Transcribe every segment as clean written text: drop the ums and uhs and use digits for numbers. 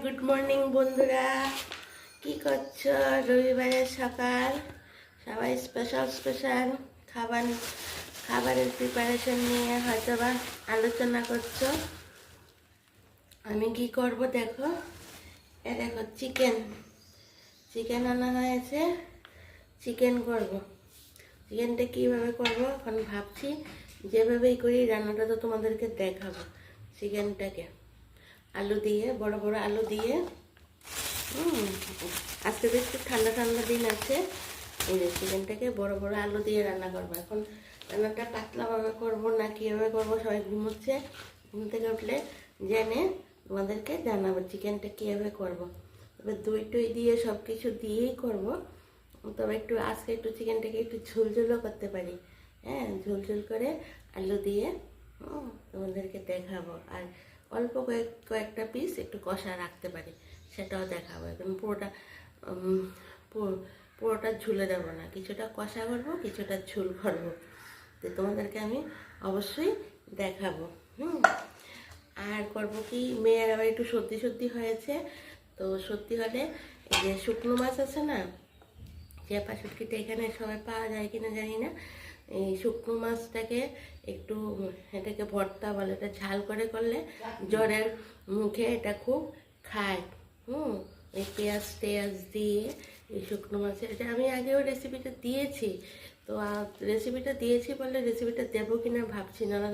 Good morning বন্ধুরা, কি করছো? রবিবারের সকাল, সবাই স্পেশাল স্পেশাল খাবারের প্রিপারেশন নিয়ে হয়তো বা আলোচনা করছো। আমি কি করব দেখো, দেখো চিকেন আনা হয়েছে। চিকেন করব। চিকেনটা কীভাবে করবো এখন ভাবছি। যেভাবেই করি রান্নাটা তো তোমাদেরকে দেখাবো। চিকেনটাকে আলু দিয়ে, বড় বড় আলু দিয়ে, আজকে তো একটু ঠান্ডা ঠান্ডা দিন আছে, এই যে চিকেনটাকে বড় বড় আলু দিয়ে রান্না করবো। এখন রান্নাটা পাতলাভাবে করবো না কীভাবে করবো, সবাই ঘুমোচ্ছে। ঘুম থেকে উঠলে জেনে তোমাদেরকে জানাবো চিকেনটা কীভাবে করবো। তবে দই টই দিয়ে সব কিছু দিয়েই করবো। তবে একটু আজকে একটু চিকেনটাকে একটু ঝোলঝোলও করতে পারি। হ্যাঁ, ঝোলঝোল করে আলু দিয়ে তোমাদেরকে দেখাবো। আর অল্প কয়েকটা পিস একটু কষা রাখতে পারি, সেটাও দেখাবো। এখন পুরোটা ঝুলে দেবো না, কিছুটা কষা করবো, কিছুটা ঝোল করবো। তো তোমাদেরকে আমি অবশ্যই দেখাবো। আর করবো কি, মেয়ের আবার একটু সর্দি সর্দি হয়েছে। তো সর্দি হলে এই যে শুকনো মাছ আছে না, চেপা শুটকিটা এখানে সবাই পাওয়া যায় কিনা জানি না। এই শুকনো মাছটাকে একটু, এটাকে ভর্তা বলে, এটা ঝাল করে করলে জ্বরের মুখে এটা খুব খায়। এই পেঁয়াজ টেয়াজ দিয়ে এই শুকনো মাছের, এটা আমি আগেও রেসিপিটা দিয়েছি। তো রেসিপিটা দিয়েছি বলে রেসিপিটা দেবো কিনা ভাবছি, নাহলে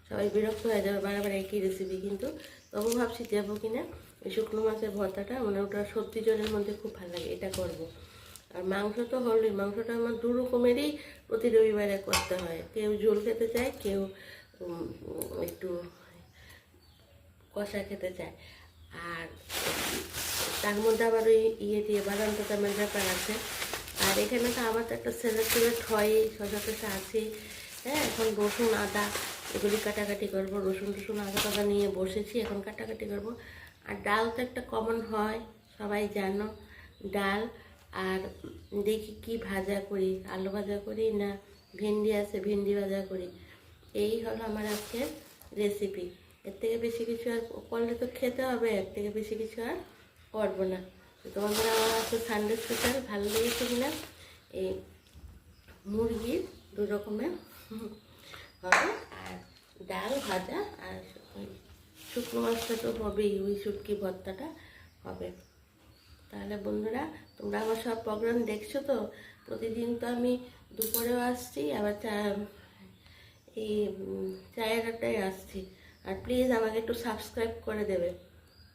সবাই বিরক্ত হয়ে যাবে বারবার একই রেসিপি। কিন্তু তবু ভাবছি দেবো কিনা। এই শুকনো মাছের ভর্তাটা মানে ওটা সত্যি জ্বরের মধ্যে খুব ভালো লাগে, এটা করব। আর মাংস তো হলোই, মাংসটা আমার দু রকমেরই প্রতি রবিবারে করতে হয়। কেউ ঝোল খেতে চায়, কেউ একটু কষা খেতে চায়। আর তার মধ্যে আবার ওই দিয়ে বাদাম টাদামের ব্যাপার আছে। আর এখানে তো আমার তো একটা স্যালাড হয়, শসা টসা আছে। হ্যাঁ, এখন রসুন আদা এগুলি কাটাকাটি করবো। রসুন আদা টাদা নিয়ে বসেছি, এখন কাটাকাটি করবো। আর ডাল তো একটা কমন হয়, সবাই জানো, ডাল। আর দেখি কি ভাজা করি, আলু ভাজা করি না ভেন্ডি আছে ভেন্ডি ভাজা করি। এই হলো আমার আজকের রেসিপি। এর থেকে বেশি কিছু আর করলে তো খেতে হবে, এর থেকে বেশি কিছু আর করবো না। তোমাদের আমার আজকে সানডে স্পেশাল ভালো লেগেছে কিনা, এই মুরগির দু রকমের হবে, আর ডাল ভাজা, আর ওই শুকনো মাছটা তো হবেই, ওই শুটকি ভর্তাটা হবে। তাহলে বন্ধুরা, তোমরা আমার সব প্রোগ্রাম দেখছো তো? প্রতিদিন তো আমি দুপুরেও আসছি, আবার এই চায়ের আড্ডায় আসছি। আর প্লিজ আমাকে একটু সাবস্ক্রাইব করে দেবে।